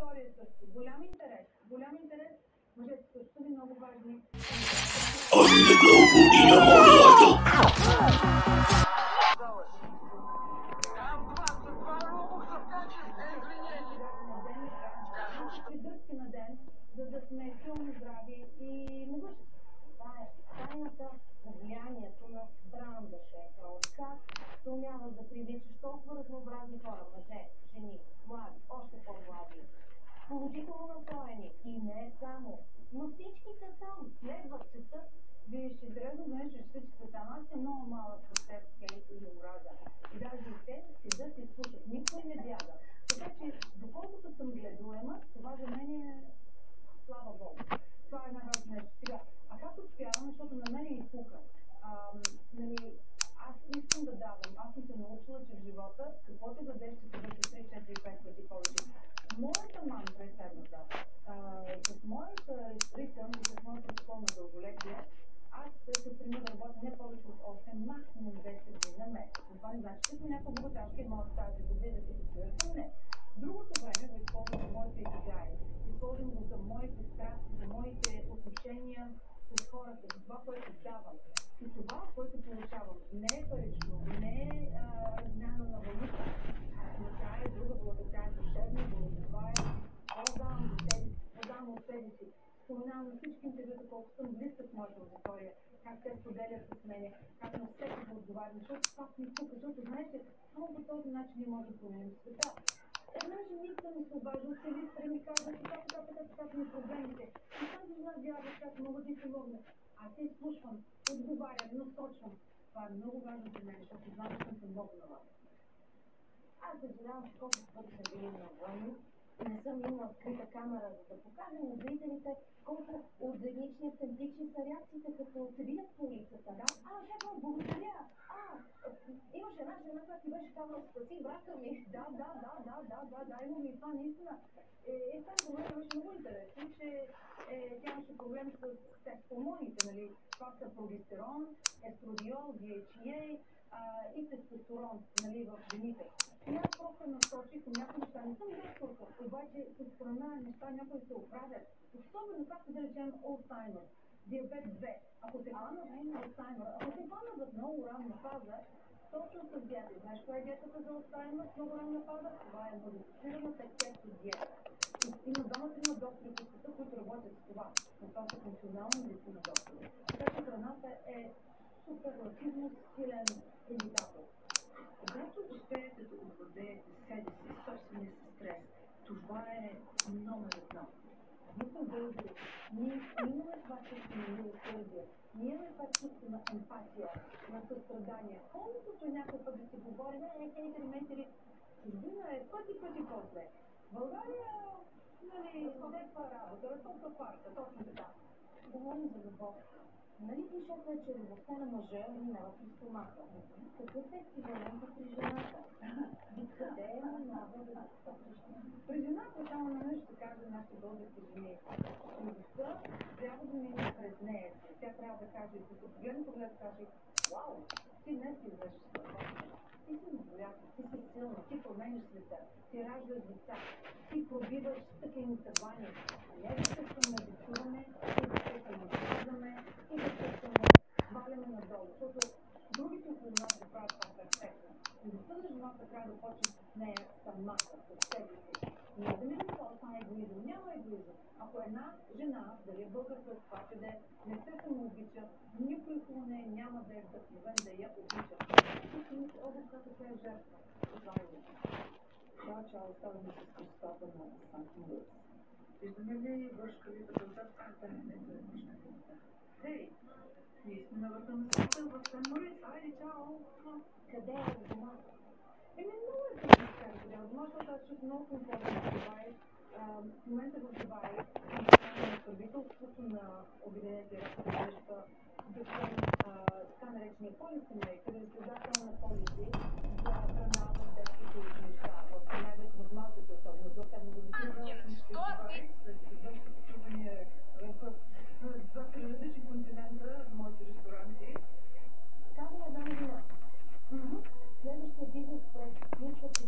Аудитория също. Голям интерес. Мъжете също са много важни. Придъвки на ден, за да сме силно здрави и могъщи. Това е тайната на влиянието на бранда шеф. Как се умяваш да привличаш толкова разнообразни хора, мъже, жени, млади, още по-млади, положително настроени и не само, но всички са там, следват, четат. Виж, интересно да нещо, че всички са там. Аз съм много малък процес, хейт или омраза. И даже и те седат и слушат. Никой не бяга. Така че, доколкото съм гледуема, това за мен е слава Богу. Това е най-важно нещо. Сега, а как успявам, защото на мен ми пука. Нали, аз искам да давам. Аз съм се научила, че в живота, каквото дадеш, ще се върши 3, 4, 5 пъти повече. Моята мантра е следната. С моята ритъм и с моята школна дълголетие, аз се стремя да работя не повече от 8, максимум 10 дни на месец. Но това не значи, че съм някаква богаташка и мога тази година да си посвършвам. Не. Другото време го използвам за моите егигаи. Използвам го за моите страсти, за моите отношения с хората, за това, което давам. И това, което получавам, не е парично, не е размяна на валута, но тя е друга валута, тя е душевна валута. Това е по-давам от себе си. Споменавам на всички интервюта, колко съм близка с моята аудитория, как те споделят с мене, как на всеки го отговарям, защото това ми тук, защото знаете, само по този начин не може да променим света. Една женица ми се обажда от Силистра и ми казва, така ми проблемите. И тази жена вярва, как мога да й помогна. Аз се изслушвам, отговарям, насочвам. Това е много важно за мен, защото знам, че съм се много навън. Аз съжалявам, че колко пъти съм били навън. Не съм имала открита камера, за да покажа на зрителите колко органични, автентични са реакциите, като се видят по улицата. Да? Шефа, благодаря! Имаш една жена, която ти беше казала, спаси брата ми. Да, имаме и това наистина. Това за мен беше много интересно, че тя имаше проблем с хормоните, нали? Това са прогестерон, естрадиол, DHEA и тестостерон, нали, в жените. И аз просто насочих към някои неща. Не съм докторка, обаче с храна неща някои се оправят. Особено както да речем Алцхаймер, диабет 2. Ако се хвана Алцхаймер, ако се хвана в много ранна фаза, точно с диета. Знаеш коя е диетата за Алцхаймер в много ранна фаза? Това е модифицираната кето диета. Има двама доктори, които работят с това. Но това са функционална медицина доктори. Така че храната е суперлативно силен индикатор. Когато успеете да овладеете себе си, собствения си стрес, това е номер едно. Ние сме българи. Ние имаме това чувство на милосърдие. Ние имаме това чувство на емпатия, на състрадание. Колкото някой път да си говорим, хейтери, чужбина е пъти после. България, нали, всякаква работа, разтопка парка, точно така. Говорим за любов. Нали пишете, че любовта на мъжа минава при стомаха? Какъв е еквивалентът при жената? Къде е минава да при жената само на нещо ще кажа нашите български жени. Любовта трябва да мине през нея. Тя трябва да каже, да се погледне, да каже, вау, ти днес си извършиш това. Ти си невероятна, ти си силна, ти промениш света, ти раждаш деца, ти пробиваш стъклени тавани. Не да се самообичуваме, и да се самообичуваме, и да се самоваляме надолу, защото другите около нас да правят това перфектно. Любовта на жената трябва да почне с нея самата, с себе си. Не да не би това е егоизъм. Няма егоизъм. Ако една жена, дали е българска, това, че да не се самообича, никой около нея няма да е вдъхновен да я обича. Всички мисля, когато тя е жертва. Това е лично. Това, че оставаме с кръстата на Санкт Луис. Виждаме ли вършкавите отзад? Да, не е неща. Хей, ние сме на върха на света в Санкт Луис. Айде, чао! Къде е дома? Много е трудно да кажа къде е дома, защото аз чух много комфортно в Дубай. В момента в Дубай на правителството на Обединените арабски емирства да съм така наречения полиси мейкър, изгледател на полиси за храна в детските училища, най-вече в малките особено, до 7 години. След извършите пътувания в два-три различни континента за моите ресторанти. Казвам една новина. Следващия бизнес проект включва 45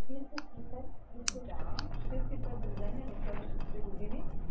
изхода, 45 предложения в следващия били.